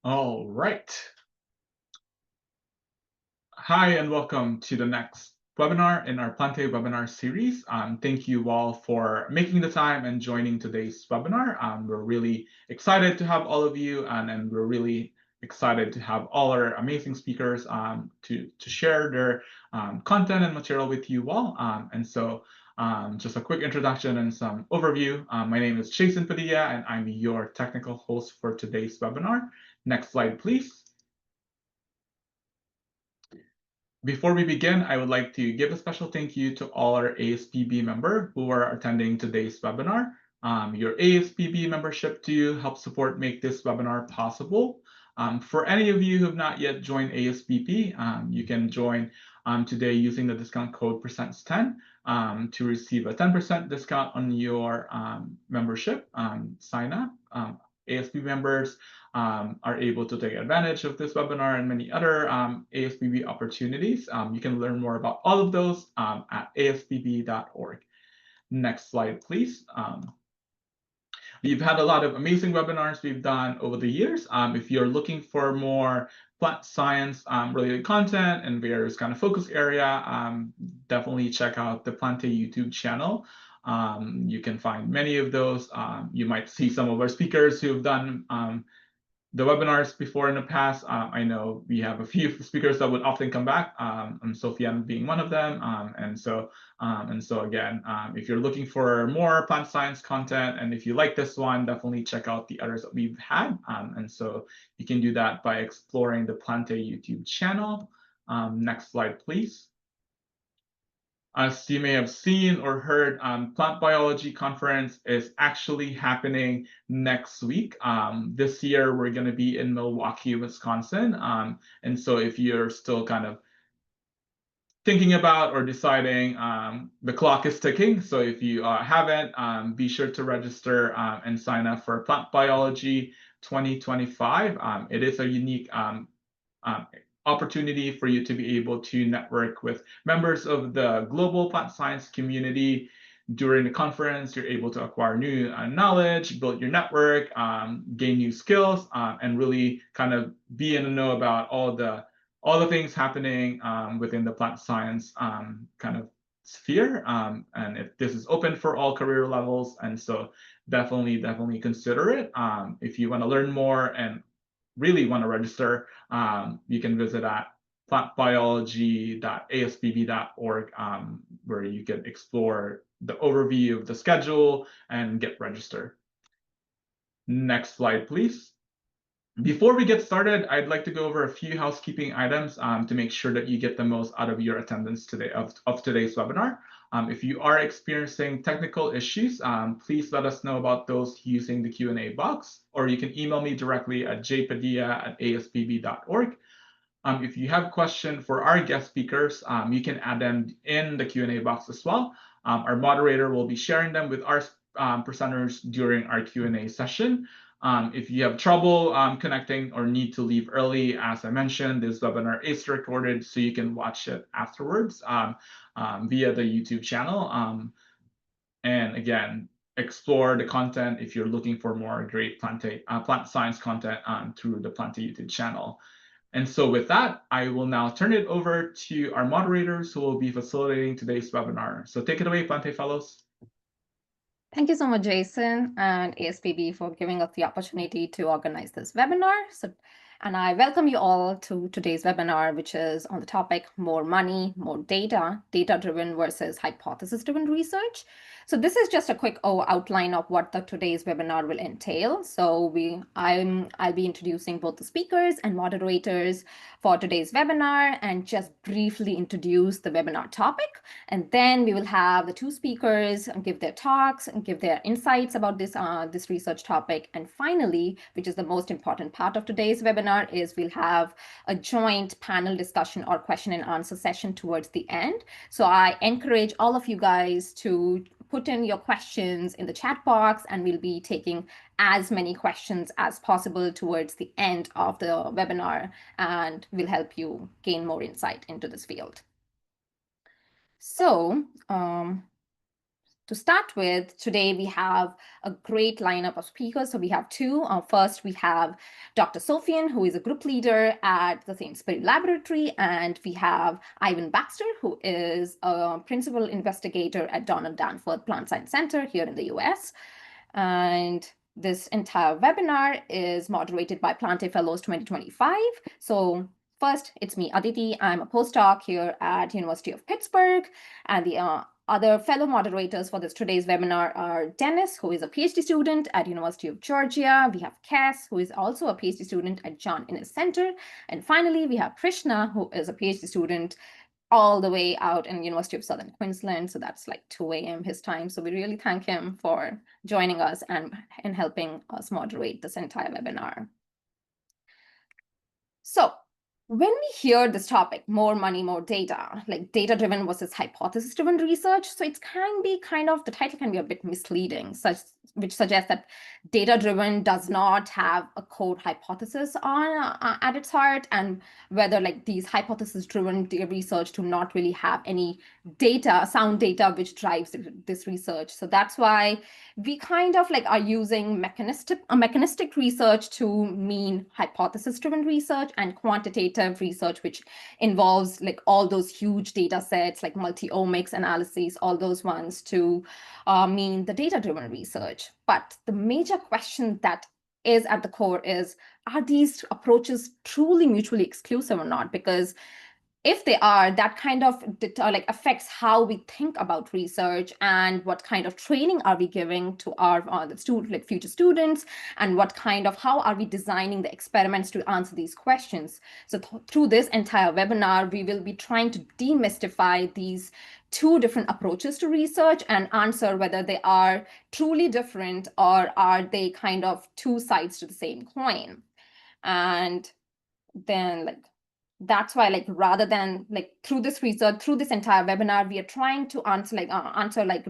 All right. Hi, and welcome to the next webinar in our Plantae webinar series. Thank you all for making the time and joining today's webinar. We're really excited to have all of you, and we're really excited to have all our amazing speakers to share their content and material with you all. Just a quick introduction and some overview. My name is Jason Padilla, and I'm your technical host for today's webinar. Next slide, please. Before we begin, I would like to give a special thank you to all our ASPB members who are attending today's webinar. Your ASPB membership too helps support make this webinar possible. For any of you who have not yet joined ASPB, you can join today using the discount code %10 to receive a 10% discount on your membership sign up. ASPB members are able to take advantage of this webinar and many other ASPB opportunities. You can learn more about all of those at aspb.org. Next slide, please. We've had a lot of amazing webinars we've done over the years. If you're looking for more plant science related content and various kind of focus area, definitely check out the Plantae YouTube channel. You can find many of those. You might see some of our speakers who've done the webinars before in the past. I know we have a few speakers that would often come back, Sofiane being one of them. And so again, if you're looking for more plant science content, and if you like this one, definitely check out the others that we've had. And so you can do that by exploring the Plantae YouTube channel. Next slide, please. As you may have seen or heard, Plant Biology Conference is actually happening next week. This year, we're going to be in Milwaukee, Wisconsin. And so if you're still kind of thinking about or deciding, the clock is ticking. So if you haven't, be sure to register and sign up for Plant Biology 2025. It is a unique opportunity for you to be able to network with members of the global plant science community. During the conference, you're able to acquire new knowledge, build your network, gain new skills, and really kind of be in the know about all the things happening within the plant science kind of sphere. And this is open for all career levels, and so definitely consider it. If you want to learn more and really want to register, you can visit at plantbiology.aspb.org, where you can explore the overview of the schedule and get registered. Next slide, please. Before we get started, I'd like to go over a few housekeeping items to make sure that you get the most out of your attendance today of today's webinar. If you are experiencing technical issues, please let us know about those using the Q&A box, or you can email me directly at jpadilla@aspb.org. If you have a question for our guest speakers, you can add them in the Q&A box as well. Our moderator will be sharing them with our presenters during our Q&A session. If you have trouble connecting or need to leave early, as I mentioned, this webinar is recorded, so you can watch it afterwards via the YouTube channel. And again, explore the content if you're looking for more great plant science content through the Plantae YouTube channel. And so with that, I will now turn it over to our moderators who will be facilitating today's webinar. So take it away, Plantae Fellows. Thank you so much, Jason and ASPB, for giving us the opportunity to organize this webinar. And I welcome you all to today's webinar, which is on the topic more money, more data, data-driven versus hypothesis-driven research. So this is just a quick outline of what today's webinar will entail. So I'll be introducing both the speakers and moderators for today's webinar and just briefly introduce the webinar topic. And then we will have the two speakers give their talks and give their insights about this research topic. And finally, which is the most important part of today's webinar, is we'll have a joint panel discussion or question and answer session towards the end. So I encourage all of you guys to put in your questions in the chat box, and we'll be taking as many questions as possible towards the end of the webinar, and will help you gain more insight into this field. So to start with, today we have a great lineup of speakers. So we have two. First, we have Dr. Sofian, who is a group leader at the Sainsbury Laboratory, and we have Ivan Baxter, who is a principal investigator at Donald Danforth Plant Science Center here in the US. And this entire webinar is moderated by Plantae Fellows 2025. So first, it's me, Aditi. I'm a postdoc here at University of Pittsburgh, and the other fellow moderators for today's webinar are Dennis, who is a PhD student at University of Georgia. We have Cass, who is also a PhD student at John Innes Center. And finally, we have Krishna, who is a PhD student all the way out in University of Southern Queensland. So that's like 2 a.m. his time. So we really thank him for joining us and helping us moderate this entire webinar. So when we hear this topic, more money, more data, like data-driven versus hypothesis-driven research, so it can be the title can be a bit misleading, which suggests that data-driven does not have a core hypothesis at its heart, and whether like these hypothesis-driven research do not really have any sound data, which drives this research. So that's why we are using mechanistic research to mean hypothesis-driven research, and quantitative research, which involves like all those huge data sets, like multi-omics analyses, all those ones to mean the data-driven research. But the major question that is at the core is, are these approaches truly mutually exclusive or not? Because if they are, that affects how we think about research, and what kind of training are we giving to our future students, and how are we designing the experiments to answer these questions. So through this entire webinar, we will be trying to demystify these two different approaches to research and answer whether they are truly different, or are they two sides to the same coin. And then that's why rather than through this research, through this entire webinar, we are trying to answer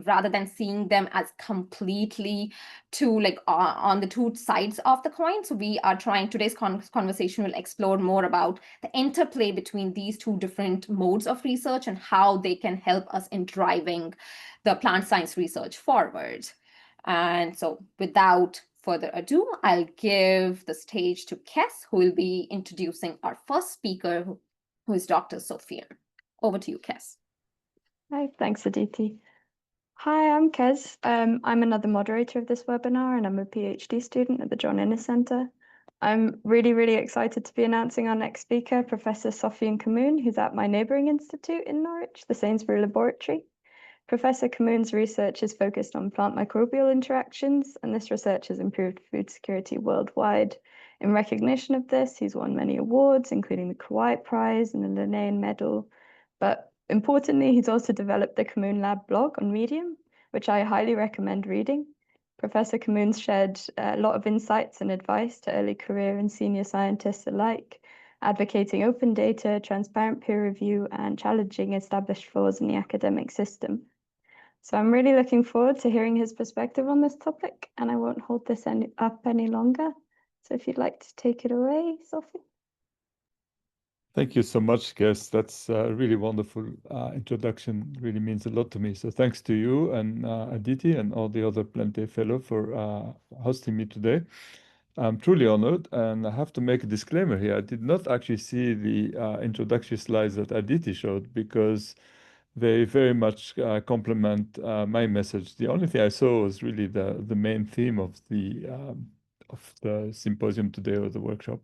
rather than seeing them as completely on the two sides of the coin. So we are trying, today's conversation will explore more about the interplay between these two different modes of research and how they can help us in driving the plant science research forward. And so without further ado, I'll give the stage to Kes, who will be introducing our first speaker, who is Dr. Sofian. Over to you, Kes. Hi, thanks, Aditi. Hi, I'm Kes. I'm another moderator of this webinar, and I'm a PhD student at the John Innes Center. I'm really excited to be announcing our next speaker, Professor Sofian Kamoun, who's at my neighbouring institute in Norwich, the Sainsbury Laboratory. Professor Kamoun's research is focused on plant microbial interactions, and this research has improved food security worldwide. In recognition of this, he's won many awards, including the Kuwait Prize and the Linnaean Medal. But importantly, he's also developed the Kamoun Lab blog on Medium, which I highly recommend reading. Professor Kamoun's shared a lot of insights and advice to early career and senior scientists alike, advocating open data, transparent peer review, and challenging established flaws in the academic system. So I'm really looking forward to hearing his perspective on this topic, and I won't hold this up any longer. So if you'd like to take it away, Sophie. Thank you so much, Kes. That's a really wonderful introduction. Really means a lot to me. So thanks to you and Aditi and all the other Plantae Fellow for hosting me today. I'm truly honored, and I have to make a disclaimer here. I did not actually see the introductory slides that Aditi showed, because they very much complement my message. The only thing I saw was really the main theme of the symposium today, or the workshop,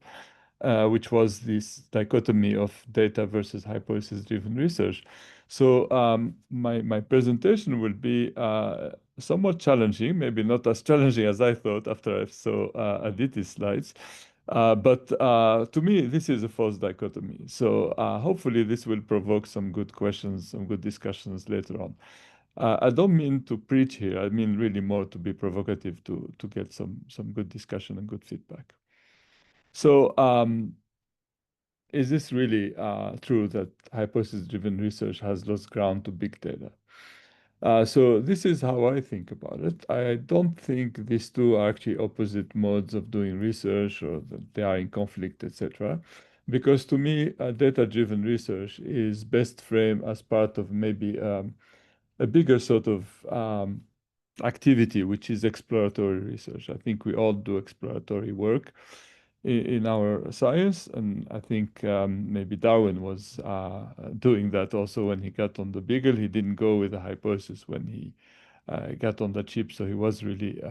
which was this dichotomy of data versus hypothesis-driven research. So my presentation will be somewhat challenging, maybe not as challenging as I thought after I saw Aditi's slides. But to me, this is a false dichotomy. So hopefully this will provoke some good questions, some good discussions later on. I don't mean to preach here. I mean really more to be provocative, to get some good discussion and good feedback. So is this really true that hypothesis-driven research has lost ground to big data? So this is how I think about it. I don't think these two are actually opposite modes of doing research, or that they are in conflict, etc. Because to me, data-driven research is best framed as part of maybe a bigger sort of activity, which is exploratory research. I think we all do exploratory work in our science, and I think maybe Darwin was doing that also when he got on the beagle. He didn't go with a hypothesis when he got on the chip, so he was really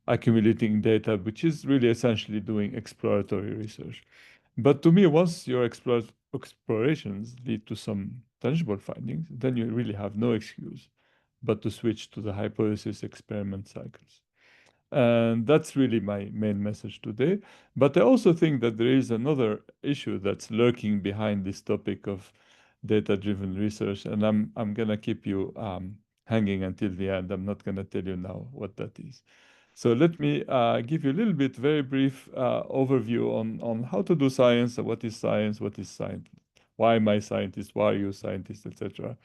accumulating data, which is really essentially doing exploratory research. But to me, once your explorations lead to some tangible findings, then you really have no excuse but to switch to the hypothesis experiment cycles. And that's really my main message today. But I also think that there is another issue that's lurking behind this topic of data-driven research, and I'm gonna keep you hanging until the end. I'm not gonna tell you now what that is. So let me give you a little bit, very brief overview on how to do science, what is science, why am I a scientist, why are you a scientist, etc.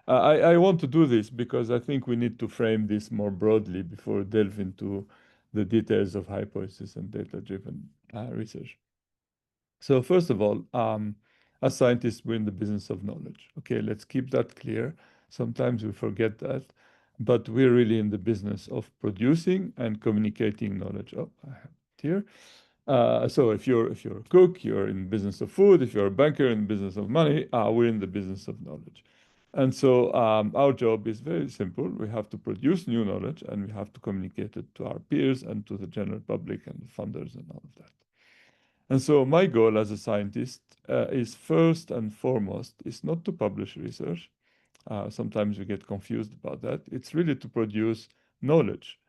I want to do this because I think we need to frame this more broadly before delve into the details of hypothesis and data-driven research. So first of all, as scientists, we're in the business of knowledge. Okay, let's keep that clear. Sometimes we forget that, but we're really in the business of producing and communicating knowledge. Oh, I have it here. So if you're a cook, you're in the business of food. If you're a banker in the business of money, we're in the business of knowledge. And so our job is very simple. We have to produce new knowledge and we have to communicate it to our peers and to the general public and the funders and all of that. And so my goal as a scientist is first and foremost is not to publish research. Sometimes we get confused about that. It's really to produce knowledge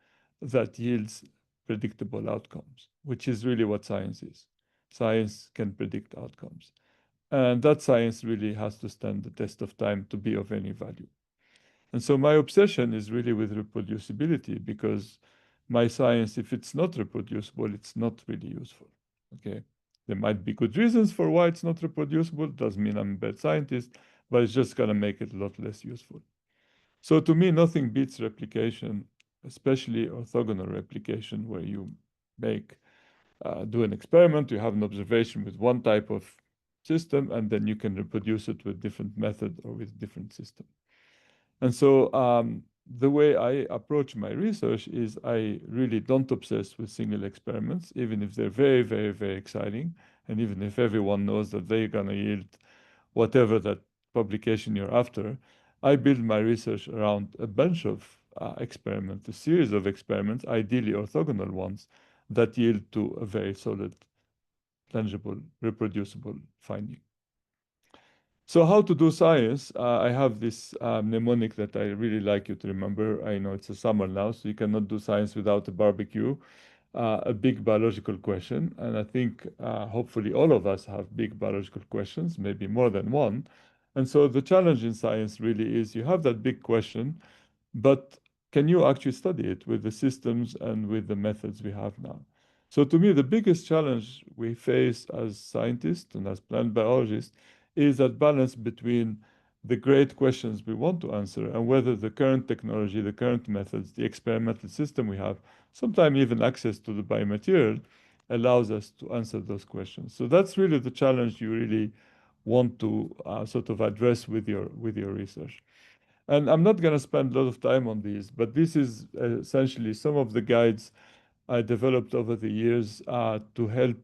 that yields predictable outcomes, which is really what science is. Science can predict outcomes. And that science really has to stand the test of time to be of any value. And so my obsession is really with reproducibility because my science, if it's not reproducible, it's not really useful. Okay. There might be good reasons for why it's not reproducible. Doesn't mean I'm a bad scientist, but it's just going to make it a lot less useful. So to me, nothing beats replication, especially orthogonal replication, where you do an experiment, you have an observation with one type of system, and then you can reproduce it with different method or with different system. And so the way I approach my research is I really don't obsess with single experiments, even if they're very, very, very exciting, and even if everyone knows that they're going to yield whatever that publication you're after. I build my research around a bunch of experiments, a series of experiments, ideally orthogonal ones, that yield to a very solid, tangible, reproducible finding. So how to do science? I have this mnemonic that I really like you to remember. I know it's a summer now, so you cannot do science without a barbecue. A big biological question. And I think hopefully all of us have big biological questions, maybe more than one. And so the challenge in science really is you have that big question, but can you actually study it with the systems and with the methods we have now? So to me, the biggest challenge we face as scientists and as plant biologists is that balance between the great questions we want to answer and whether the current technology, the current methods, the experimental system we have, sometimes even access to the biomaterial, allows us to answer those questions. So that's really the challenge you really want to sort of address with your research. And I'm not going to spend a lot of time on these, but this is essentially some of the guides I developed over the years to help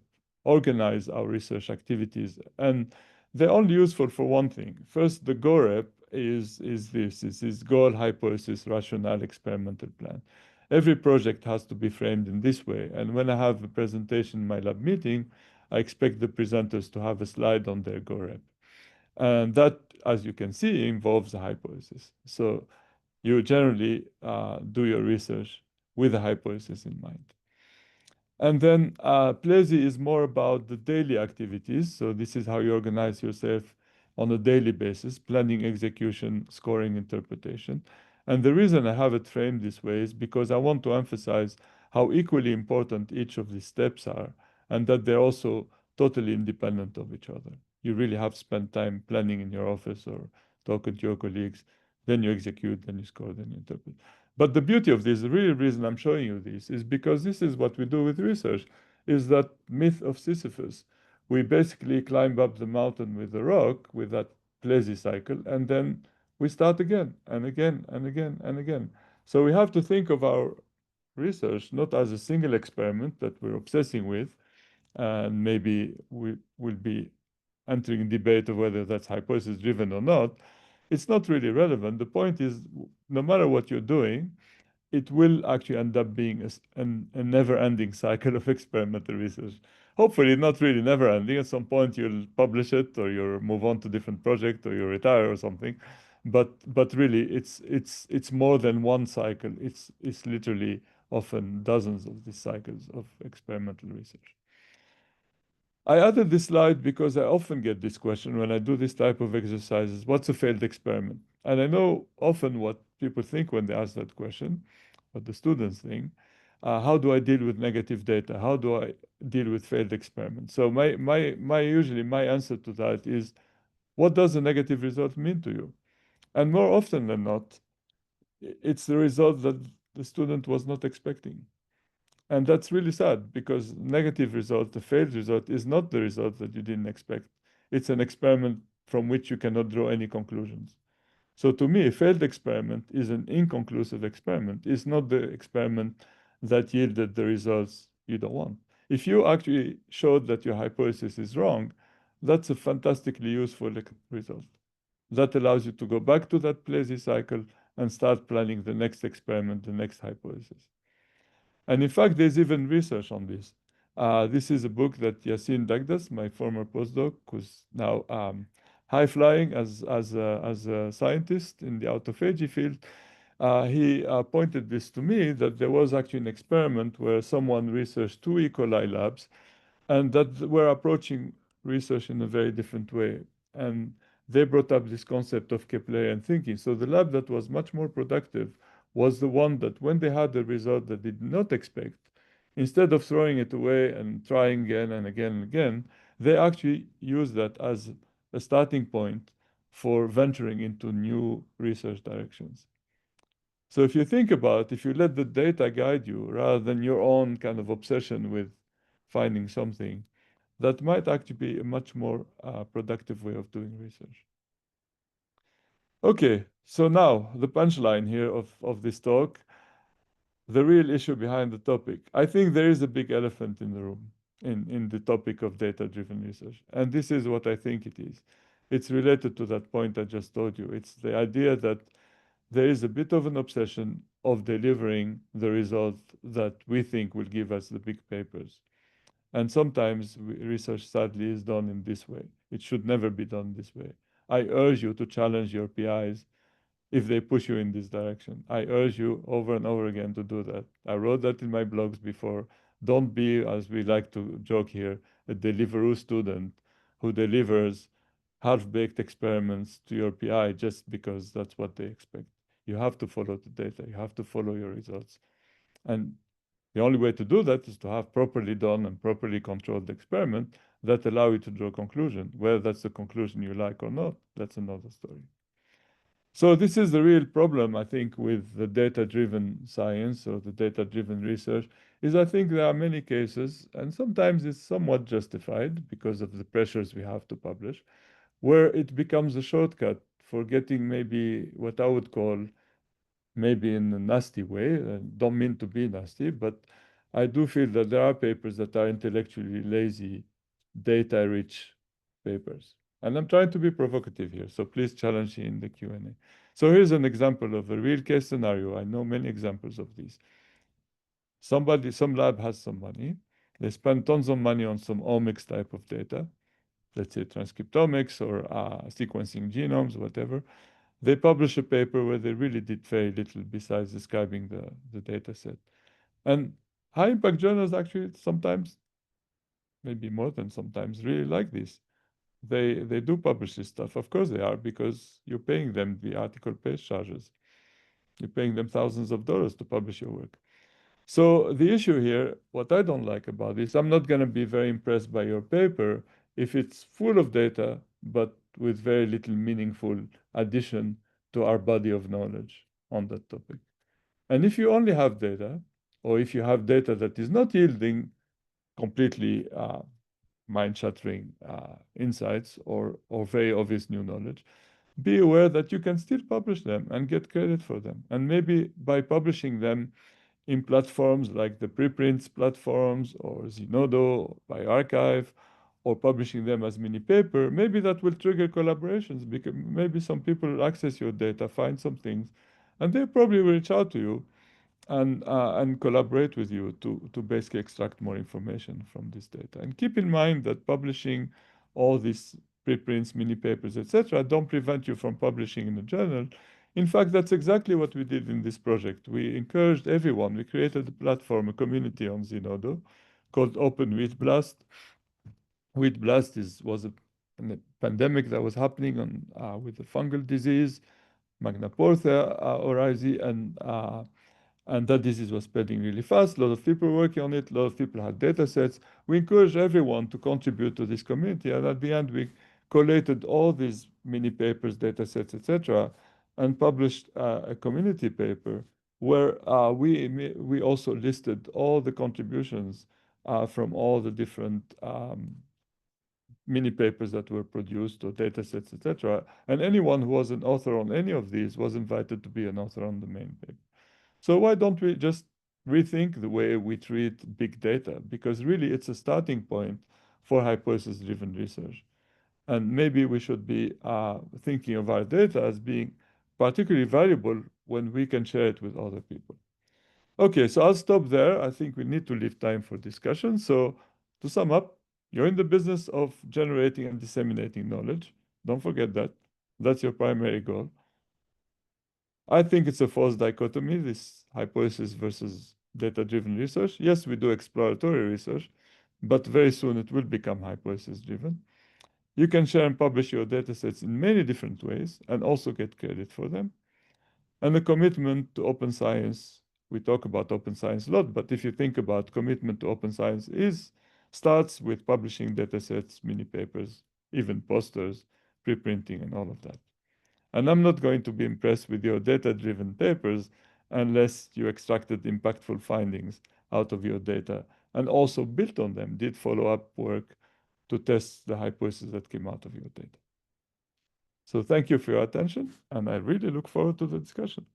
organize our research activities. And they're only useful for one thing. First, the GOREP is this goal, hypothesis, rationale, experimental plan. Every project has to be framed in this way. And when I have a presentation in my lab meeting, I expect the presenters to have a slide on their GOREP. And that, as you can see, involves a hypothesis. So you generally do your research with a hypothesis in mind. And then Plantae is more about the daily activities. So this is how you organize yourself on a daily basis: planning, execution, scoring, interpretation. And the reason I have it framed this way is because I want to emphasize how equally important each of these steps are, and that they're also totally independent of each other. You really have spent time planning in your office or talking to your colleagues, then you execute, then you score, then you interpret. But the beauty of this, the real reason I'm showing you this, is because this is what we do with research, is that myth of Sisyphus. We basically climb up the mountain with a rock, with that Plantae cycle, and then we start again and again and again and again. So we have to think of our research not as a single experiment that we're obsessing with, and maybe we will be entering debate of whether that's hypothesis driven or not. It's not really relevant. The point is, no matter what you're doing, it will actually end up being a never-ending cycle of experimental research. Hopefully not really never-ending. At some point you'll publish it, or you'll move on to different project, or you retire or something. But really it's more than one cycle. It's literally often dozens of these cycles of experimental research. I added this slide because I often get this question when I do this type of exercises: what's a failed experiment? And I know often what people think when they ask that question, what the students think. How do I deal with negative data? How do I deal with failed experiments? So usually my answer to that is, what does a negative result mean to you? And more often than not, it's the result that the student was not expecting. And that's really sad, because negative result, the failed result, is not the result that you didn't expect. It's an experiment from which you cannot draw any conclusions. So to me, a failed experiment is an inconclusive experiment. It's not the experiment that yielded the results you don't want. If you actually showed that your hypothesis is wrong, that's a fantastically useful result. That allows you to go back to that lazy cycle and start planning the next experiment, the next hypothesis. And in fact, there's even research on this. This is a book that Yassine Dagdas, my former postdoc, who's now high-flying as a scientist in the autophagy field, he pointed this to me, that there was actually an experiment where someone researched two E. coli labs, and that were approaching research in a very different way. And they brought up this concept of Keplerian thinking. So the lab that was much more productive was the one that, when they had a result that they did not expect, instead of throwing it away and trying again and again and again, they actually used that as a starting point for venturing into new research directions. So if you think about, if you let the data guide you rather than your own kind of obsession with finding something, that might actually be a much more productive way of doing research. Okay, so now the punchline here of this talk, the real issue behind the topic. I think there is a big elephant in the room in the topic of data-driven research. And this is what I think it is. It's related to that point I just told you. It's the idea that there is a bit of an obsession of delivering the result that we think will give us the big papers. And sometimes research, sadly, is done in this way. It should never be done this way. I urge you to challenge your PIs if they push you in this direction. I urge you over and over again to do that. I wrote that in my blogs before. Don't be, as we like to joke here, a Deliveroo student who delivers half-baked experiments to your PI just because that's what they expect. You have to follow the data. You have to follow your results. And the only way to do that is to have properly done and properly controlled experiment that allow you to draw a conclusion. Whether that's the conclusion you like or not, that's another story. So this is the real problem, I think, with the data-driven science or the data-driven research, is I think there are many cases, and sometimes it's somewhat justified because of the pressures we have to publish, where it becomes a shortcut for getting maybe what I would call, maybe in a nasty way, don't mean to be nasty, but I do feel that there are papers that are intellectually lazy, data-rich papers. And I'm trying to be provocative here, so please challenge me in the Q&A. So here's an example of a real case scenario. I know many examples of these. Some lab has some money. They spend tons of money on some omics type of data, let's say transcriptomics or sequencing genomes, whatever. They publish a paper where they really did very little besides describing the data set. And high impact journals actually sometimes, maybe more than sometimes, really like this. They do publish this stuff. Of course they are, because you're paying them the article page charges. You're paying them thousands of dollars to publish your work. So the issue here, what I don't like about this, I'm not going to be very impressed by your paper if it's full of data, but with very little meaningful addition to our body of knowledge on that topic. And if you only have data, or if you have data that is not yielding completely mind-shattering insights or very obvious new knowledge, be aware that you can still publish them and get credit for them. And maybe by publishing them in platforms like the preprints platforms or Zenodo, or bioRxiv, or publishing them as mini paper, maybe that will trigger collaborations, because maybe some people access your data, find some things, and they probably will reach out to you and collaborate with you to basically extract more information from this data. And keep in mind that publishing all these preprints, mini papers, etc., don't prevent you from publishing in a journal. In fact, that's exactly what we did in this project. We encouraged everyone. We created a platform, a community on Zenodo called Open Wheat Blast. Wheat Blast was a pandemic that was happening with the fungal disease, Magnaporthia oryzae, and that disease was spreading really fast. A lot of people were working on it. A lot of people had data sets. We encouraged everyone to contribute to this community. And at the end, we collated all these mini papers, data sets, etc., and published a community paper where we also listed all the contributions from all the different mini papers that were produced or data sets, etc. And anyone who was an author on any of these was invited to be an author on the main paper. So why don't we just rethink the way we treat big data? Because really it's a starting point for hypothesis-driven research. And maybe we should be thinking of our data as being particularly valuable when we can share it with other people. Okay, so I'll stop there. I think we need to leave time for discussion. So to sum up, you're in the business of generating and disseminating knowledge. Don't forget that. That's your primary goal. I think it's a false dichotomy, this hypothesis versus data-driven research. Yes, we do exploratory research, but very soon it will become hypothesis-driven. You can share and publish your datasets in many different ways and also get credit for them. And a commitment to open science. We talk about open science a lot, but if you think about commitment to open science starts with publishing datasets, mini papers, even posters, preprinting, and all of that. And I'm not going to be impressed with your data-driven papers unless you extracted impactful findings out of your data and also built on them, did follow-up work to test the hypothesis that came out of your data. So thank you for your attention, and I really look forward to the discussion.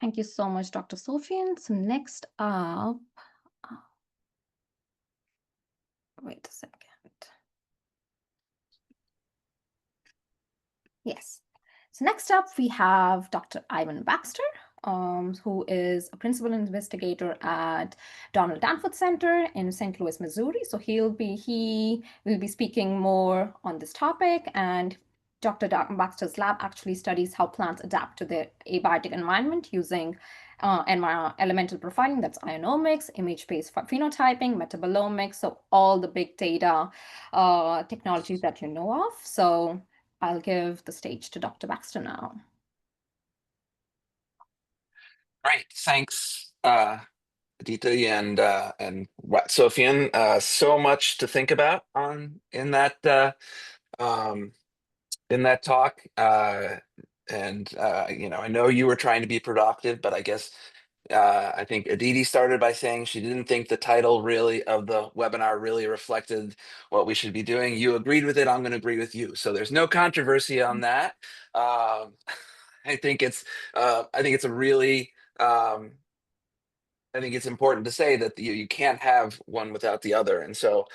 Thank you so much, Dr. Sofian. So next up, wait a second. Yes. So next up, we have Dr. Ivan Baxter, who is a principal investigator at Donald Danforth Center in St. Louis, Missouri. So he will be speaking more on this topic, and Dr. Baxter's lab actually studies how plants adapt to their abiotic environment using elemental profiling, that's ionomics, image-based phenotyping, metabolomics, so all the big data technologies that you know of. So I'll give the stage to Dr. Baxter now. Great, thanks, Aditi and Sofian. So much to think about in that talk. I know you were trying to be productive, but I guess I think Aditi started by saying she didn't think the title of the webinar really reflected what we should be doing. You agreed with it. I'm going to agree with you. So there's no controversy on that. I think it's a really I think it's important to say that you can't have one without the other. And so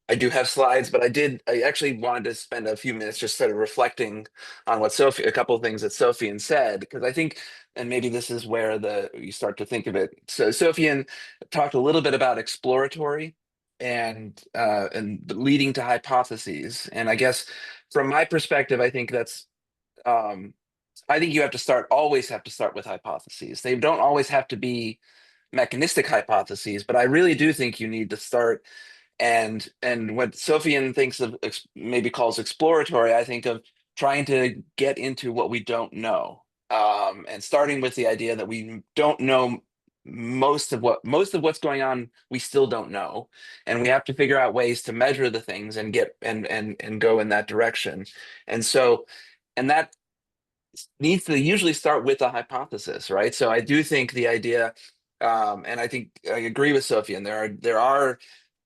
I do have slides, but I actually wanted to spend a few minutes just sort of reflecting on a couple of things that Sofian said, because I think, and maybe this is where you start to think of it. So Sofian talked a little bit about exploratory and leading to hypotheses. And I guess from my perspective, I think that's, I think you always have to start with hypotheses. They don't always have to be mechanistic hypotheses, but I really do think you need to start. And what Sofian thinks of maybe calls exploratory, I think of trying to get into what we don't know, and starting with the idea that we don't know most of what's going on. We still don't know, and we have to figure out ways to measure the things and get and go in that direction. And so, and that needs to usually start with a hypothesis, right? So I do think the idea, and I think I agree with Sophie, and there are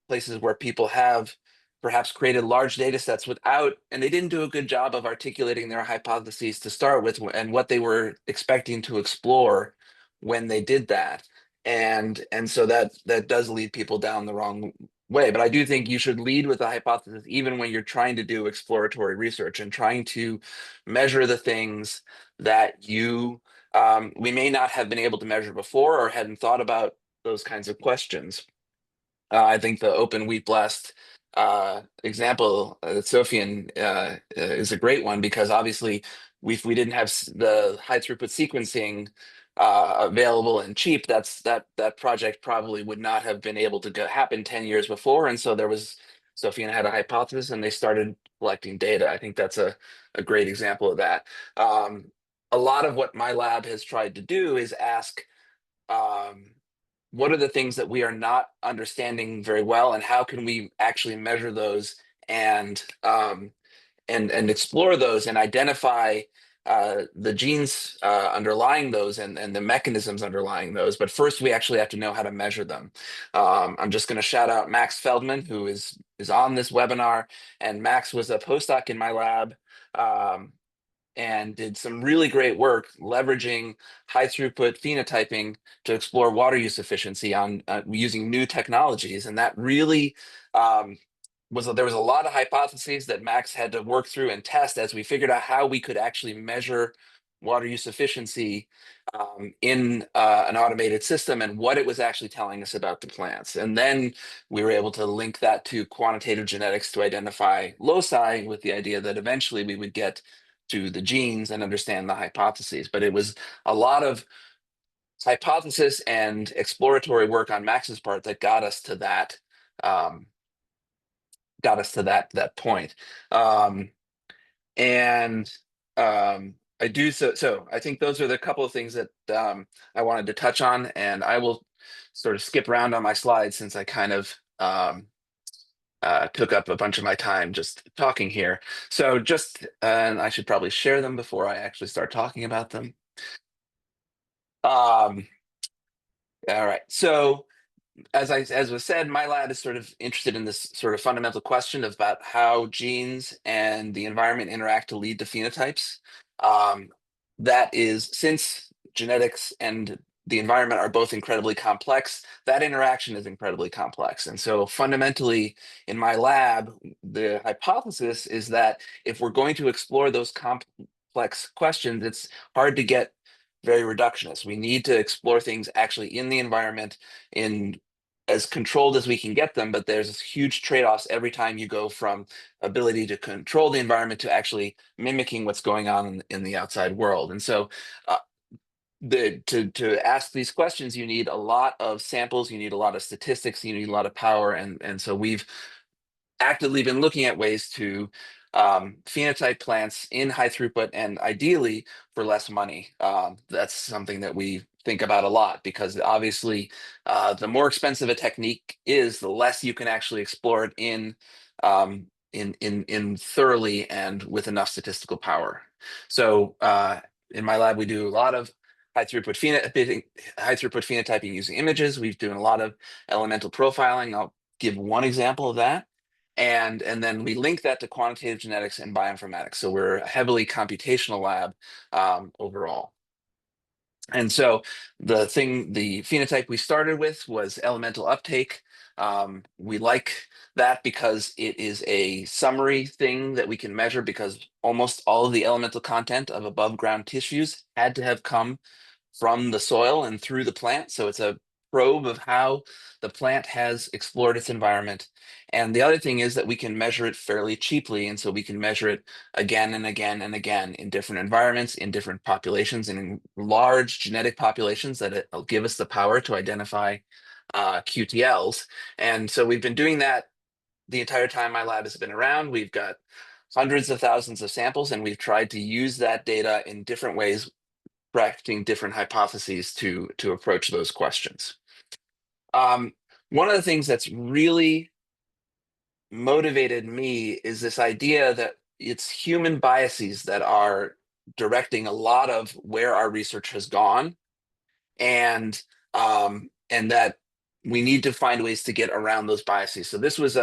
places where people have perhaps created large data sets without, and they didn't do a good job of articulating their hypotheses to start with and what they were expecting to explore when they did that. And so that does lead people down the wrong way. But I do think you should lead with a hypothesis, even when you're trying to do exploratory research and trying to measure the things that we may not have been able to measure before or hadn't thought about those kinds of questions. I think the open wheat blast example that Sofian is a great one, because obviously if we didn't have the high throughput sequencing available and cheap, that project probably would not have been able to happen 10 years before. And so Sofian had a hypothesis and they started collecting data. I think that's a great example of that. A lot of what my lab has tried to do is ask, what are the things that we are not understanding very well, and how can we actually measure those and explore those and identify the genes underlying those and the mechanisms underlying those. But first, we actually have to know how to measure them. I'm just going to shout out Max Feldman, who is on this webinar, and Max was a postdoc in my lab. And did some really great work leveraging high throughput phenotyping to explore water use efficiency on using new technologies. And that really there was a lot of hypotheses that Max had to work through and test as we figured out how we could actually measure water use efficiency in an automated system and what it was actually telling us about the plants. And then we were able to link that to quantitative genetics to identify loci, with the idea that eventually we would get to the genes and understand the hypotheses. But it was a lot of hypothesis and exploratory work on Max's part that got us to that point. I do so I think those are the couple of things that I wanted to touch on, and I will sort of skip around on my slides since I kind of took up a bunch of my time just talking here. So and I should probably share them before I actually start talking about them. All right, so as was said, my lab is sort of interested in this sort of fundamental question about how genes and the environment interact to lead to phenotypes. That is, since genetics and the environment are both incredibly complex, that interaction is incredibly complex. And so fundamentally in my lab, the hypothesis is that if we're going to explore those complex questions, it's hard to get very reductionist. We need to explore things actually in the environment in as controlled as we can get them, but there's huge trade-offs every time you go from ability to control the environment to actually mimicking what's going on in the outside world. And so to ask these questions, you need a lot of samples, you need a lot of statistics, you need a lot of power. And so we've actively been looking at ways to phenotype plants in high throughput and ideally for less money. That's something that we think about a lot, because obviously the more expensive a technique is, the less you can actually explore it in thoroughly and with enough statistical power. So in my lab, we do a lot of high throughput phenotyping using images. We've doing a lot of elemental profiling. I'll give one example of that. And then we link that to quantitative genetics and bioinformatics. So we're a heavily computational lab overall. And so the phenotype we started with was elemental uptake. We like that because it is a summary thing that we can measure, because almost all of the elemental content of above ground tissues had to have come from the soil and through the plant. So it's a probe of how the plant has explored its environment. And the other thing is that we can measure it fairly cheaply. And so we can measure it again and again and again in different environments, in different populations, and in large genetic populations that it'll give us the power to identify QTLs. And so we've been doing that the entire time my lab has been around. We've got hundreds of thousands of samples, and we've tried to use that data in different ways, crafting different hypotheses to approach those questions. One of the things that's really motivated me is this idea that it's human biases that are directing a lot of where our research has gone, and that we need to find ways to get around those biases. So this was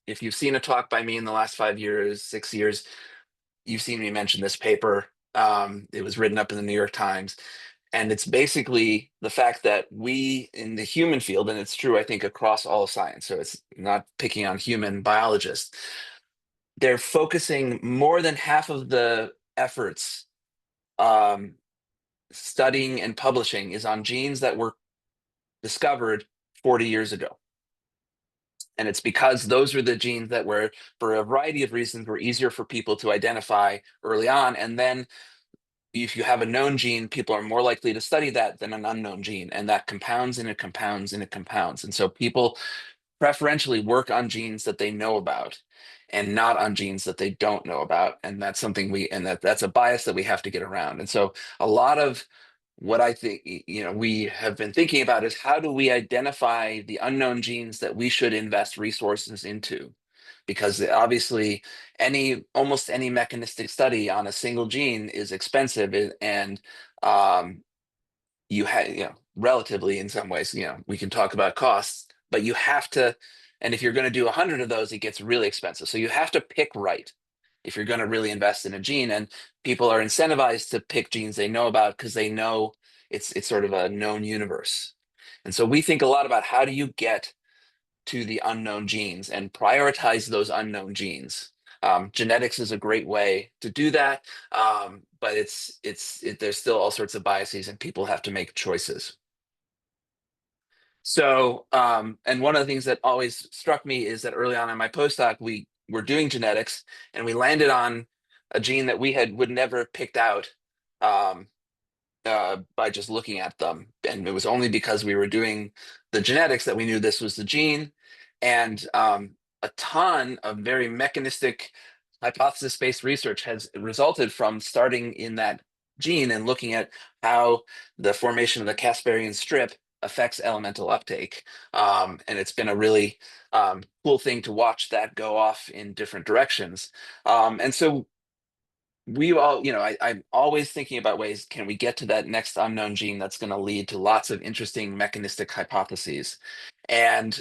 if you've seen a talk by me in the last 5 years, 6 years, you've seen me mention this paper. It was written up in the New York Times. And it's basically the fact that we in the human field, and it's true, I think, across all science, so it's not picking on human biologists, they're focusing more than half of the efforts studying and publishing is on genes that were discovered 40 years ago. And it's because those are the genes that were, for a variety of reasons, were easier for people to identify early on. And then if you have a known gene, people are more likely to study that than an unknown gene. And that compounds and it compounds and it compounds. And so people preferentially work on genes that they know about and not on genes that they don't know about. And that's something that's a bias that we have to get around. And so a lot of what I think, we have been thinking about is how do we identify the unknown genes that we should invest resources into? Because obviously almost any mechanistic study on a single gene is expensive, and you have, relatively in some ways, we can talk about costs, but you have to, and if you're going to do 100 of those, it gets really expensive. So you have to pick right if you're going to really invest in a gene, and people are incentivized to pick genes they know about because they know it's sort of a known universe. And so we think a lot about how do you get to the unknown genes and prioritize those unknown genes. Genetics is a great way to do that, but there's still all sorts of biases and people have to make choices. So, and one of the things that always struck me is that early on in my postdoc, we were doing genetics and we landed on a gene that we would never have picked out by just looking at them. And it was only because we were doing the genetics that we knew this was the gene. And a ton of very mechanistic hypothesis-based research has resulted from starting in that gene and looking at how the formation of the Casparian strip affects elemental uptake. And it's been a really cool thing to watch that go off in different directions. And so we all, I'm always thinking about ways, can we get to that next unknown gene that's going to lead to lots of interesting mechanistic hypotheses? And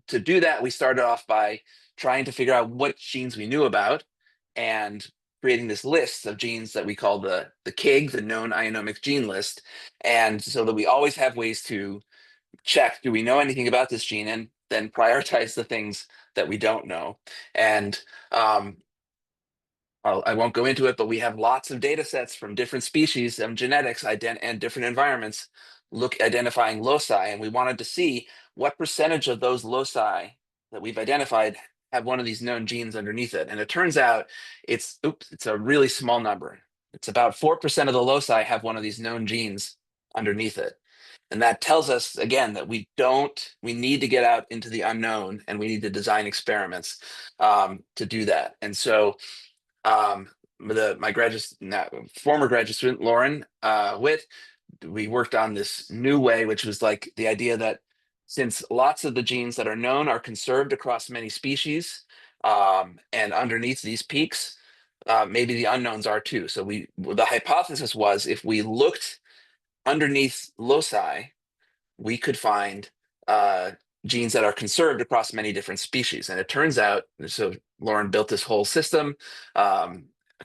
to do that, we started off by trying to figure out what genes we knew about and creating this list of genes that we call the KIG, the known ionomic gene list. And so that we always have ways to check, do we know anything about this gene? And then prioritize the things that we don't know. And I won't go into it, but we have lots of data sets from different species of genetics and different environments identifying loci. And we wanted to see what percentage of those loci that we've identified have one of these known genes underneath it. And it turns out it's a really small number. It's about 4% of the loci have one of these known genes underneath it. And that tells us, again, that we need to get out into the unknown and we need to design experiments to do that. And so my former graduate student, Lauren Witt, we worked on this new way, which was like the idea that since lots of the genes that are known are conserved across many species, and underneath these peaks, maybe the unknowns are too. So the hypothesis was if we looked underneath loci, we could find genes that are conserved across many different species. And it turns out, so Lauren built this whole system, a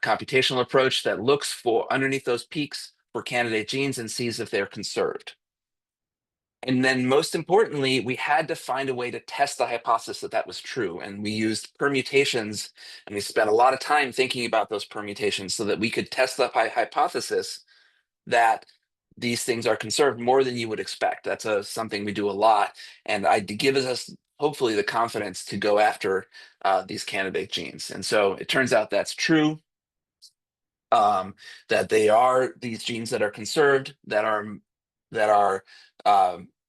computational approach that looks for underneath those peaks for candidate genes and sees if they're conserved. And then most importantly, we had to find a way to test the hypothesis that was true. And we used permutations, and we spent a lot of time thinking about those permutations so that we could test the hypothesis that these things are conserved more than you would expect. That's something we do a lot. And it gives us hopefully the confidence to go after these candidate genes. And so it turns out that's true, that they are these genes that are conserved,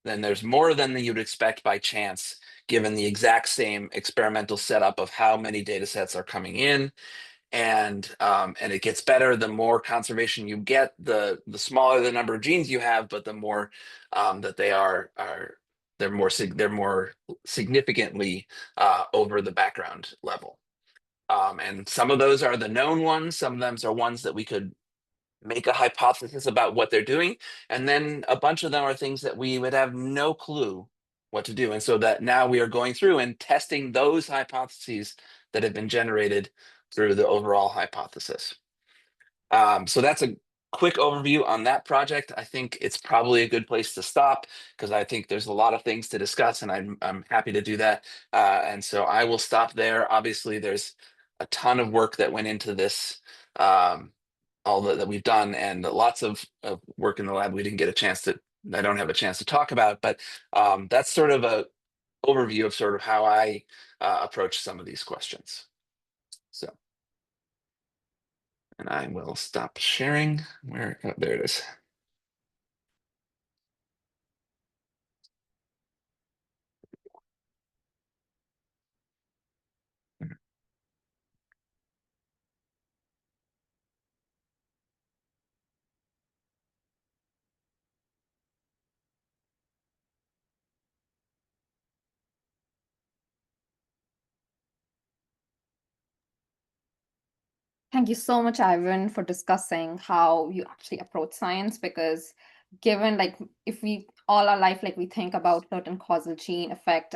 then there's more than you'd expect by chance, given the exact same experimental setup of how many data sets are coming in. And it gets better the more conservation you get, the smaller the number of genes you have, but the more that they're more significantly over the background level. And some of those are the known ones. Some of them are ones that we could make a hypothesis about what they're doing, and then a bunch of them are things that we would have no clue what to do. And so that now we are going through and testing those hypotheses that have been generated through the overall hypothesis. So that's a quick overview on that project. I think it's probably a good place to stop because I think there's a lot of things to discuss, and I'm happy to do that. And so I will stop there. Obviously, there's a ton of work that went into this, all that we've done, and lots of work in the lab we didn't get a chance to, I don't have a chance to talk about, but that's sort of a overview of sort of how I approach some of these questions. So, and I will stop sharing. Where, oh, there it is. Thank you so much, Ivan, for discussing how you actually approach science, because given like if we all our life like we think about certain causal chain effect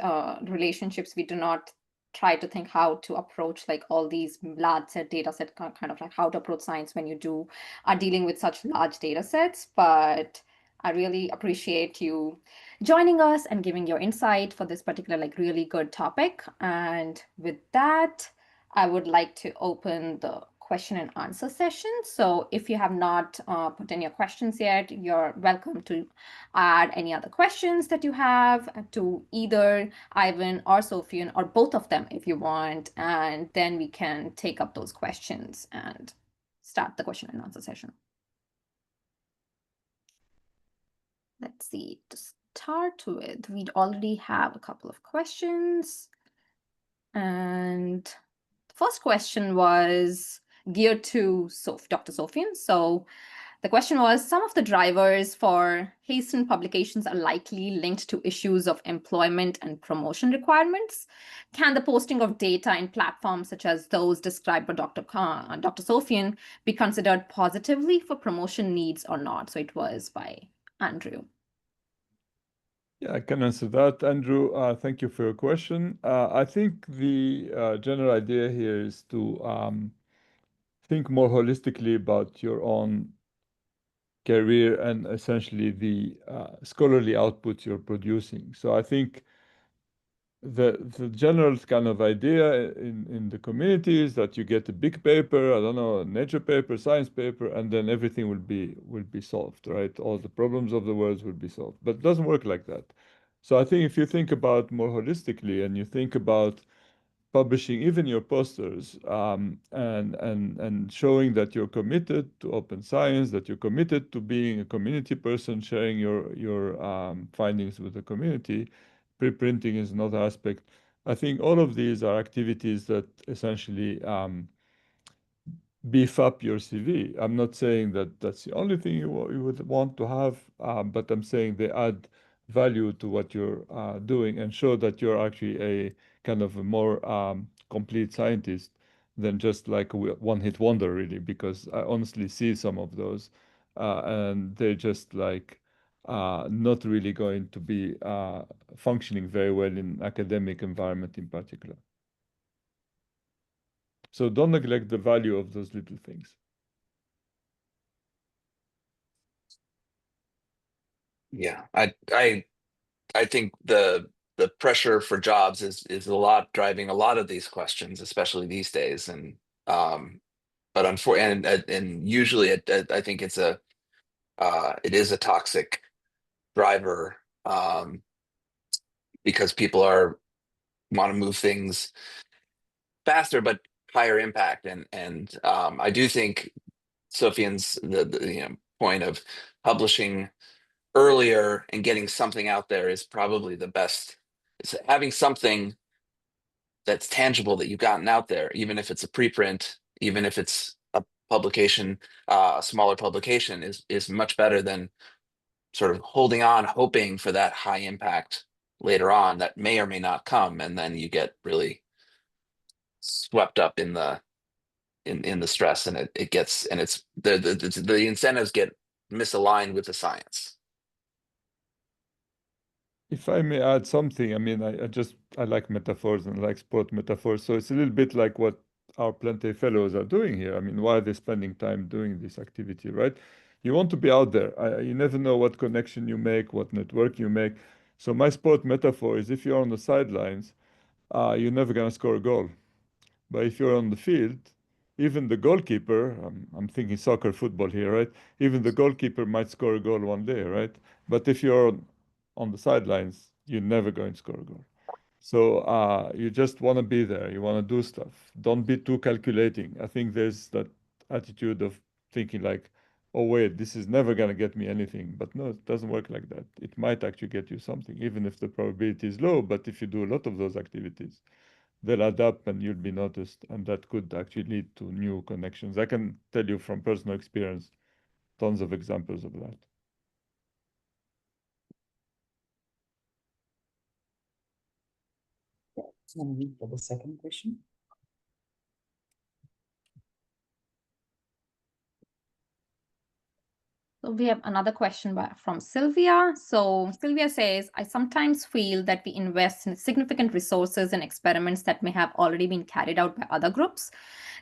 relationships, we do not try to think how to approach like all these large set data set, kind of like how to approach science when you are dealing with such large data sets. But I really appreciate you joining us and giving your insight for this particular like really good topic. And with that, I would like to open the question and answer session. So if you have not put in your questions yet, you're welcome to add any other questions that you have to either Ivan or Sofian, or both of them if you want, and then we can take up those questions and start the question and answer session. Let's see, to start with, we already have a couple of questions. And the first question was geared to Dr. Sofian. So the question was, some of the drivers for hastened publications are likely linked to issues of employment and promotion requirements. Can the posting of data in platforms such as those described by Dr. Sofian be considered positively for promotion needs or not? So it was by Andrew. Yeah, I can answer that, Andrew. Thank you for your question. I think the general idea here is to think more holistically about your own career and essentially the scholarly output you're producing. So I think the general kind of idea in the community is that you get a big paper, I don't know, a nature paper, science paper, and then everything will be solved, right? All the problems of the world will be solved. But it doesn't work like that. So I think if you think about more holistically and you think about publishing even your posters and showing that you're committed to open science, that you're committed to being a community person, sharing your findings with the community. Preprinting is another aspect. I think all of these are activities that essentially beef up your CV. I'm not saying that that's the only thing you would want to have, but I'm saying they add value to what you're doing and show that you're actually a kind of a more complete scientist than just like a one-hit wonder, really, because I honestly see some of those and they're just like not really going to be functioning very well in academic environment in particular. So don't neglect the value of those little things. Yeah, I think the pressure for jobs is a lot driving a lot of these questions, especially these days. And but unfortunately, and usually I think it is a toxic driver because people want to move things faster but higher impact. And I do think Sofian's the point of publishing earlier and getting something out there is probably the best. It's having something that's tangible that you've gotten out there, even if it's a preprint, even if it's a publication, a smaller publication, is much better than sort of holding on, hoping for that high impact later on that may or may not come, and then you get really swept up in the in the stress, and it gets, and it's the incentives get misaligned with the science. If I may add something, I mean, I like metaphors and I like sport metaphors. So it's a little bit like what our Plantae fellows are doing here. I mean, why are they spending time doing this activity, right? You want to be out there. You never know what connection you make, what network you make. So my sport metaphor is if you're on the sidelines, you're never going to score a goal. But if you're on the field, even the goalkeeper, I'm thinking soccer, football here, right? Even the goalkeeper might score a goal one day, right? But if you're on the sidelines, you're never going to score a goal. So you just want to be there. You want to do stuff. Don't be too calculating. I think there's that attitude of thinking like, oh, wait, this is never going to get me anything. But no, it doesn't work like that. It might actually get you something, even if the probability is low. But if you do a lot of those activities, they'll add up and you'll be noticed. And that could actually lead to new connections. I can tell you from personal experience, tons of examples of that. For the second question. So we have another question from Sylvia. So Sylvia says, I sometimes feel that we invest in significant resources in experiments that may have already been carried out by other groups.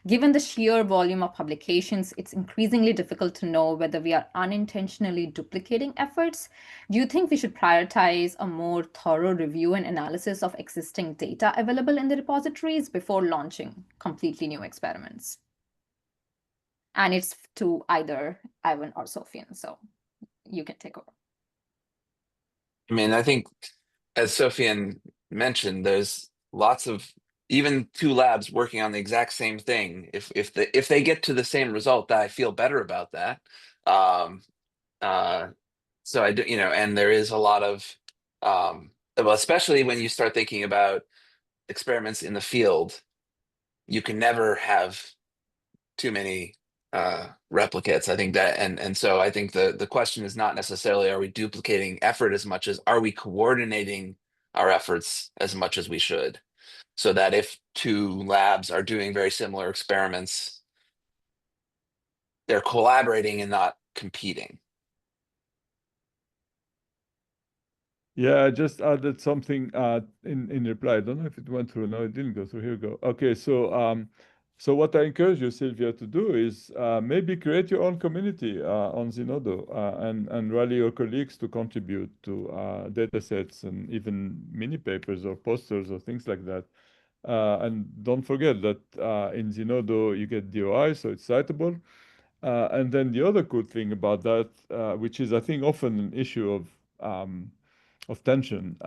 Given the sheer volume of publications, it's increasingly difficult to know whether we are unintentionally duplicating efforts. Do you think we should prioritize a more thorough review and analysis of existing data available in the repositories before launching completely new experiments? And it's to either Ivan or Sofian, so you can take over. I mean, I think, as Sofian mentioned, there's lots of, even two labs working on the exact same thing. If they get to the same result, I feel better about that. So I do, you know, and there is a lot of, well, especially when you start thinking about experiments in the field, you can never have too many replicates. I think that, and so I think the question is not necessarily are we duplicating effort as much as are we coordinating our efforts as much as we should, so that if two labs are doing very similar experiments, they're collaborating and not competing. Yeah, I just added something in reply. I don't know if it went through. No, it didn't go through. Here we go. Okay, so what I encourage you, Sylvia, to do is maybe create your own community on Zenodo and rally your colleagues to contribute to data sets and even mini papers or posters or things like that. And don't forget that in Zenodo you get DOI, so it's citable. And then the other good thing about that, which is I think often an issue of tension,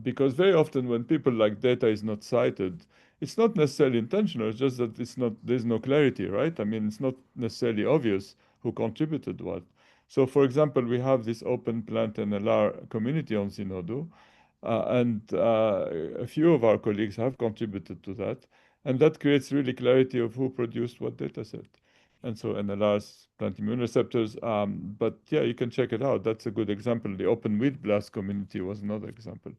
because very often when people like data is not cited, it's not necessarily intentional, it's just that there's no clarity, right? I mean, it's not necessarily obvious who contributed what. So for example, we have this open plant and LR community on Zenodo, and a few of our colleagues have contributed to that, and that creates really clarity of who produced what data set. And so NLRs, plant immune receptors. But yeah, you can check it out. That's a good example. The open wheat blast community was another example.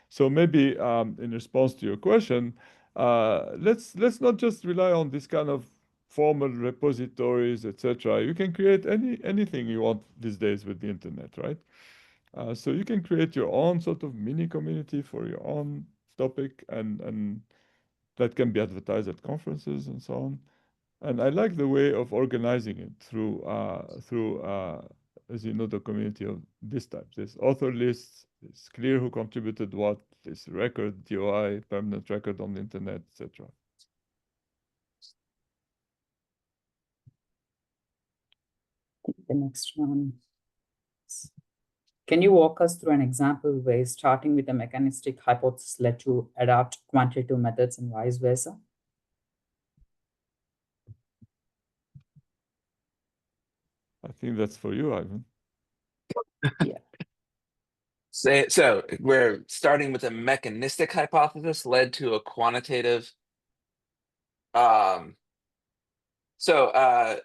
So maybe in response to your question, let's not just rely on this kind of formal repositories, etc. You can create anything you want these days with the internet, right? So you can create your own sort of mini community for your own topic, and that can be advertised at conferences and so on. And I like the way of organizing it through as you know, the community of this type. There's author lists, it's clear who contributed what, there's record, DOI, permanent record on the internet, etc. The next one. Can you walk us through an example where starting with a mechanistic hypothesis led to adapt quantitative methods and vice versa? I think that's for you, Ivan. Yeah. So we're starting with a mechanistic hypothesis led to a quantitative. You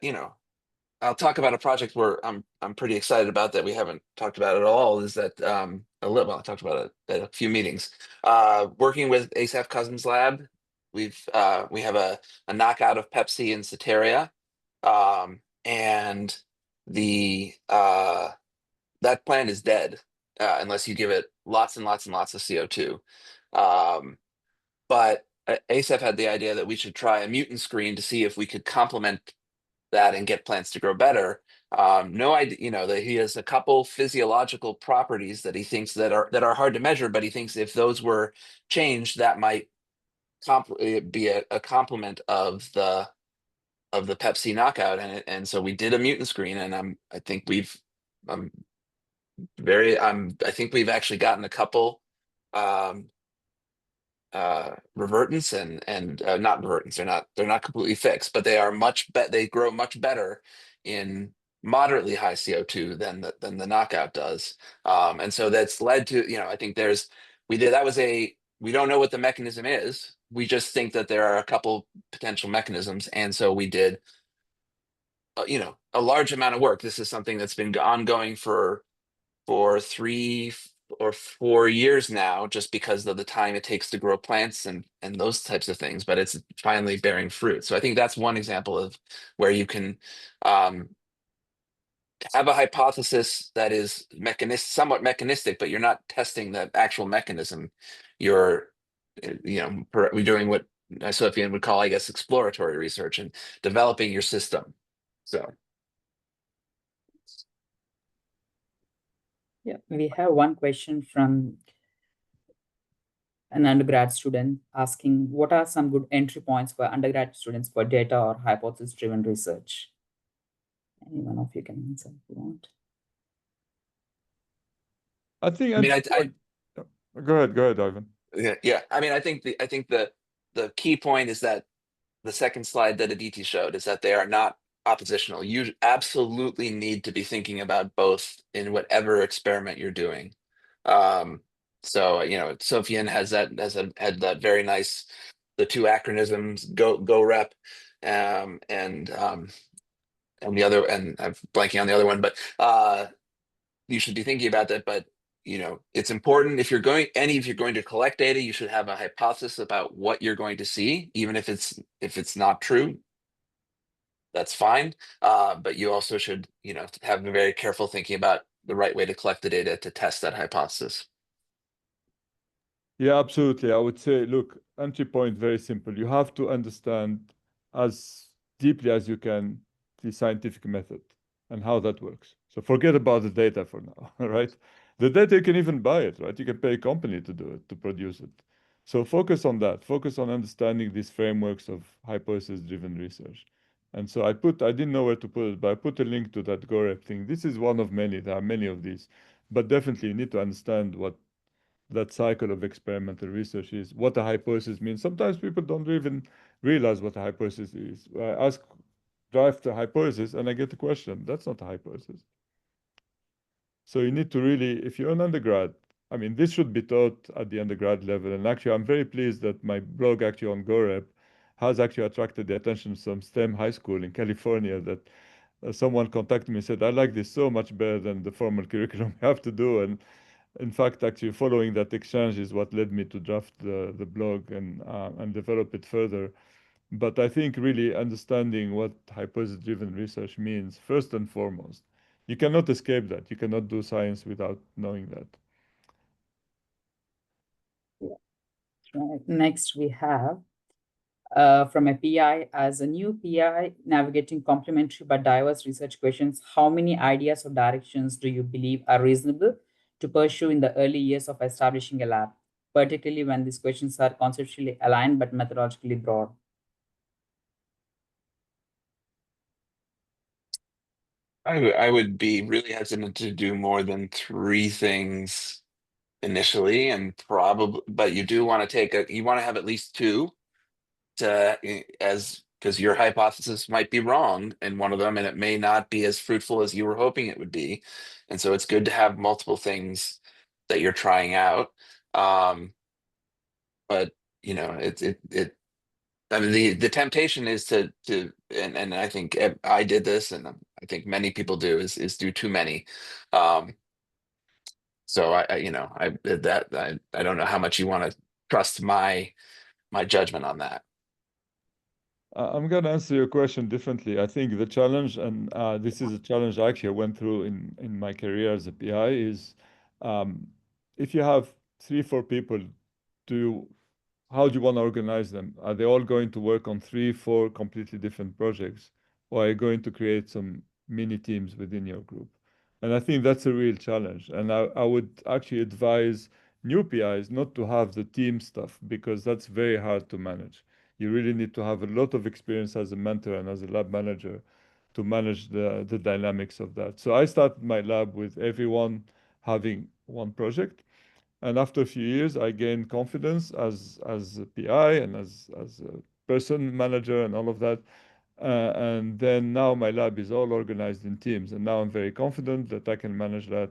know, I'll talk about a project where I'm pretty excited about that we haven't talked about at all. Is that I talked about it at a few meetings. Working with Asaph Cousins' lab we have a knockout of Pepsi and Ceteria, and the that plant is dead unless you give it lots and lots and lots of CO2. But ASAP had the idea that we should try a mutant screen to see if we could complement that and get plants to grow better. No idea, you know, that he has a couple physiological properties that he thinks that are hard to measure, but he thinks if those were changed, that might be a complement of the Pepsi knockout. And so we did a mutant screen, and I think we've actually gotten a couple revertants and not revertants. They're not completely fixed, but they are they grow much better in moderately high CO2 than the knockout does. And so that's led to, you know, I think we don't know what the mechanism is. We just think that there are a couple potential mechanisms. And so we did, you know, a large amount of work. This is something that's been ongoing for 3 or 4 years now, just because of the time it takes to grow plants and those types of things, but it's finally bearing fruit. So I think that's one example of where you can have a hypothesis that is somewhat mechanistic, but you're not testing the actual mechanism. You're, you know, we're doing what Sofian would call, I guess, exploratory research and developing your system. So. Yeah, we have one question from an undergrad student asking, what are some good entry points for undergrad students for data or hypothesis-driven research? Any one of you can answer if you want. I think. Go ahead, Ivan. Yeah. I mean, I think the key point is that the second slide that Aditi showed is that they are not oppositional. You absolutely need to be thinking about both in whatever experiment you're doing. So, you know, Sofian had that very nice, the two acronyms, go rep, and the other, and I'm blanking on the other one, but you should be thinking about that. But you know, it's important if you're going to collect data, you should have a hypothesis about what you're going to see, even if it's not true. That's fine. But you also should, you know, have a very careful thinking about the right way to collect the data to test that hypothesis. Yeah, absolutely. I would say, look, entry point, very simple. You have to understand as deeply as you can the scientific method and how that works. So forget about the data for now, right? The data, you can even buy it, right? You can pay a company to do it, to produce it. So focus on that. Focus on understanding these frameworks of hypothesis-driven research. And so I didn't know where to put it, but I put a link to that GoRep thing. This is one of many. There are many of these. But definitely you need to understand what that cycle of experimental research is, what a hypothesis means. Sometimes people don't even realize what a hypothesis is. I drive the hypothesis and I get the question. That's not a hypothesis. So you need to really, if you're an undergrad, I mean, this should be taught at the undergrad level. And actually, I'm very pleased that my blog actually on GoRep has actually attracted the attention of some STEM high school in California that someone contacted me and said, I like this so much better than the formal curriculum we have to do. And in fact, actually following that exchange is what led me to draft the blog and develop it further. But I think really understanding what hypothesis-driven research means, first and foremost. You cannot escape that. You cannot do science without knowing that. Right. Next, we have from a PI, as a new PI navigating complementary but diverse research questions, how many ideas or directions do you believe are reasonable to pursue in the early years of establishing a lab, particularly when these questions are conceptually aligned but methodologically broad? I would be really hesitant to do more than 3 things initially, and but you do want to you want to have at least 2 because your hypothesis might be wrong in one of them, and it may not be as fruitful as you were hoping it would be. And so it's good to have multiple things that you're trying out. But you know, I mean, the temptation is and I think I did this, and I think many people do, is do too many. So I don't know how much you want to trust my my judgment on that. I'm going to answer your question differently. I think the challenge, and this is a challenge I actually went through in my career as a PI, is if you have 3-4 people, how do you want to organize them? Are they all going to work on 3-4 completely different projects, or are you going to create some mini teams within your group? And I think that's a real challenge. And I would actually advise new PIs not to have the team stuff, because that's very hard to manage. You really need to have a lot of experience as a mentor and as a lab manager to manage the dynamics of that. So I started my lab with everyone having one project. And after a few years, I gained confidence as a PI and as a person manager and all of that. And then now my lab is all organized in teams. And now I'm very confident that I can manage that.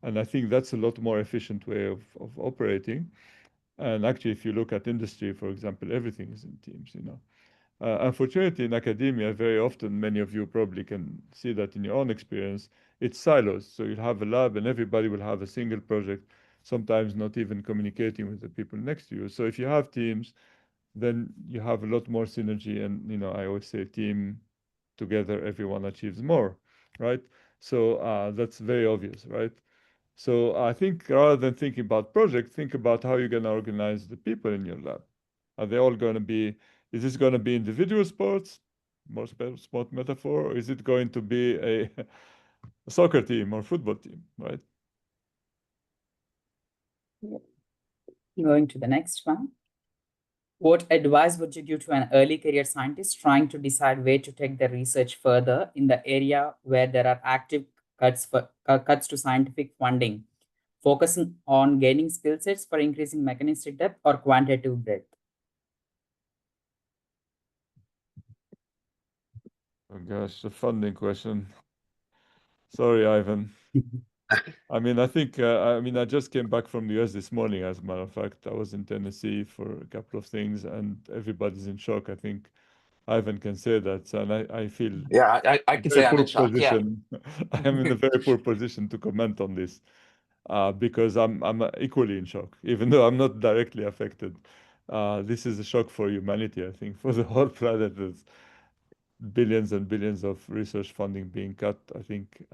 And I think that's a lot more efficient way of operating. And actually, if you look at industry, for example, everything is in teams, you know. Unfortunately, in academia, very often, many of you probably can see that in your own experience, it's silos. So you'll have a lab and everybody will have a single project, sometimes not even communicating with the people next to you. So if you have teams, then you have a lot more synergy. And, you know, I always say team together, everyone achieves more, right? So that's very obvious, right? So I think rather than thinking about project, think about how you're going to organize the people in your lab. Are they all going to be, is this going to be individual sports, more sport metaphor, or is it going to be a soccer team or football team, right? Going to the next one. What advice would you give to an early career scientist trying to decide where to take their research further in the area where there are active cuts to scientific funding, focusing on gaining skill sets for increasing mechanistic depth or quantitative breadth? Oh gosh, the funding question. Sorry, Ivan. I mean, I think, I just came back from the US this morning, as a matter of fact. I was in Tennessee for a couple of things, and everybody's in shock. I think Ivan can say that. So, and I feel Yeah, I can say I'm in shock. position. I am in a very poor position to comment on this because I'm equally in shock, even though I'm not directly affected. This is a shock for humanity, I think, for the whole planet. There's billions and billions of research funding being cut. I think,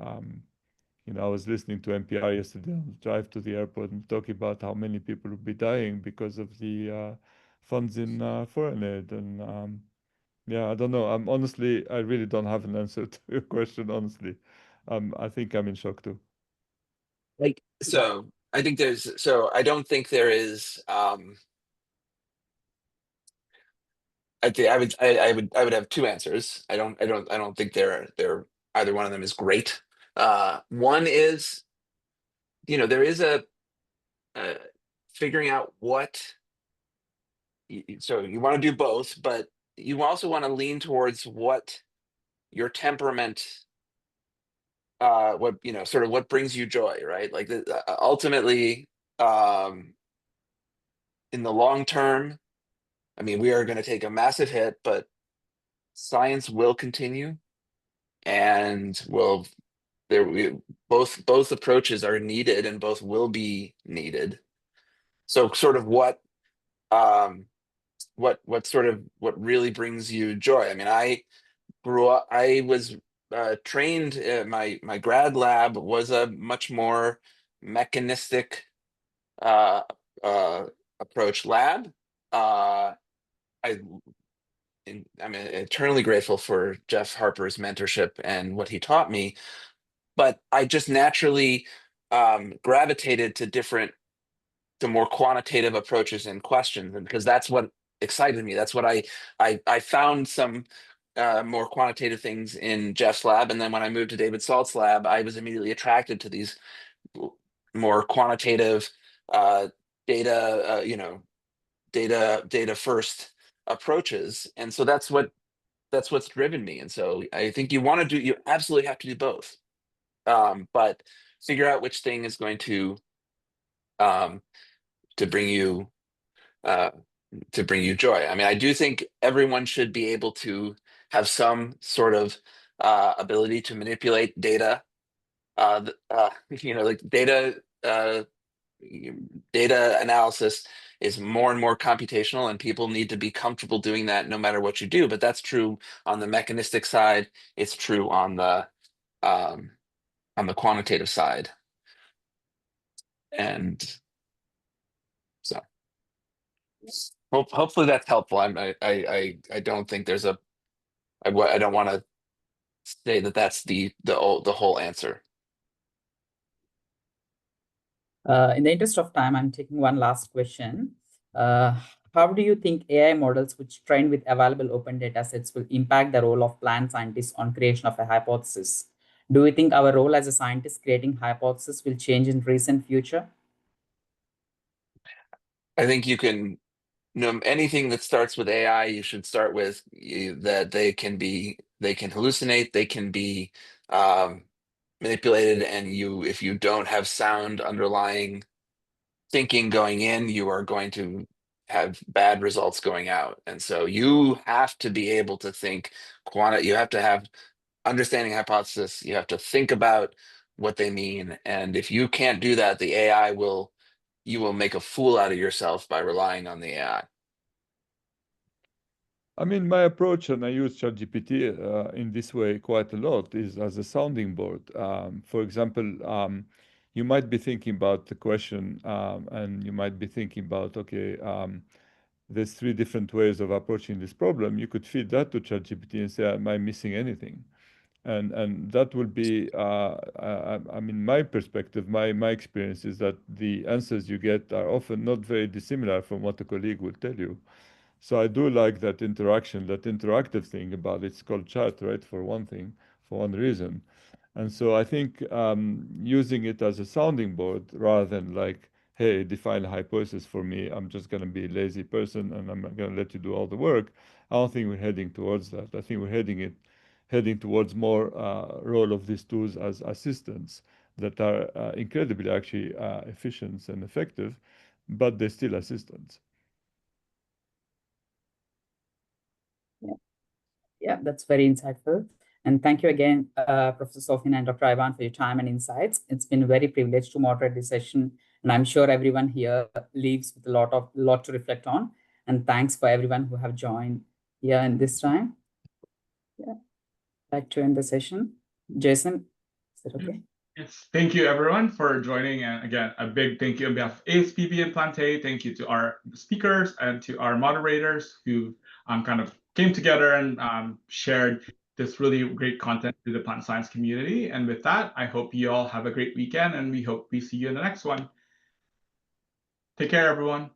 you know, I was listening to NPR yesterday on the drive to the airport and talking about how many people will be dying because of the funds in foreign aid. And yeah, I don't know. Honestly, I really don't have an answer to your question, honestly. I think I'm in shock too. Like, so I think I don't think there is, I would have two answers. I don't think they're either one of them is great. One is, you know, there is a figuring out what, so you want to do both, but you also want to lean towards what your temperament, what, you know, sort of what brings you joy, right? Like ultimately, in the long term, I mean, we are going to take a massive hit, but science will continue, and both approaches are needed, and both will be needed. So, sort of what really brings you joy? I mean, I grew up. I was trained. My grad lab was a much more mechanistic uh, approach lab. I'm eternally grateful for Jeff Harper's mentorship and what he taught me, but I just naturally gravitated to more quantitative approaches and questions, and because that's what excited me. That's what I found some more quantitative things in Jeff's lab, and then when I moved to David Salt's lab, I was immediately attracted to these more quantitative data, data first approaches, and so that's what's driven me. And so I think you absolutely have to do both, but figure out which thing is going to bring you joy. I mean, I do think everyone should be able to have some sort of ability to manipulate data, like data data analysis is more and more computational, and people need to be comfortable doing that no matter what you do. But that's true on the mechanistic side. It's true on the quantitative side. And so hopefully that's helpful. I don't think there's a, I don't want to say that that's the whole answer. In the interest of time, I'm taking one last question. How do you think AI models which train with available open data sets will impact the role of plant scientists on creation of a hypothesis? Do you think our role as a scientist creating hypothesis will change in recent future? I think you can, anything that starts with AI, you should start with that they can hallucinate, they can be manipulated, and if you don't have sound underlying thinking going in, you are going to have bad results going out. And so you have to be able to think you have to have understanding hypothesis, you have to think about what they mean. And if you can't do that, the AI you will make a fool out of yourself by relying on the AI. I mean, my approach, and I use ChatGPT in this way quite a lot, is as a sounding board. For example, you might be thinking about the question, and you might be thinking about, okay, there's 3 different ways of approaching this problem. You could feed that to ChatGPT and say, am I missing anything? And that will be, I mean, my perspective, my experience is that the answers you get are often not very dissimilar from what a colleague will tell you. So I do like that interaction, that interactive thing about it. It's called chat, right? For one thing, for one reason. And so I think using it as a sounding board rather than like, hey, define a hypothesis for me, I'm just going to be a lazy person and I'm going to let you do all the work. I don't think we're heading towards that. I think we're heading towards more role of these tools as assistants that are incredibly actually efficient and effective, but they're still assistants. Yeah, that's very insightful. And thank you again, Professor Sofina and Dr. Ivan, for your time and insights. It's been a very privileged to moderate this session, and I'm sure everyone here leaves with a lot to reflect on. And thanks for everyone who have joined here in this time. Yeah, I'd like to end the session. Jason, is it okay? Yes, thank you everyone for joining. And again, a big thank you on behalf of ASPB and Plantae. Thank you to our speakers and to our moderators who kind of came together and shared this really great content to the plant science community. And with that, I hope you all have a great weekend, and we hope we see you in the next one. Take care, everyone.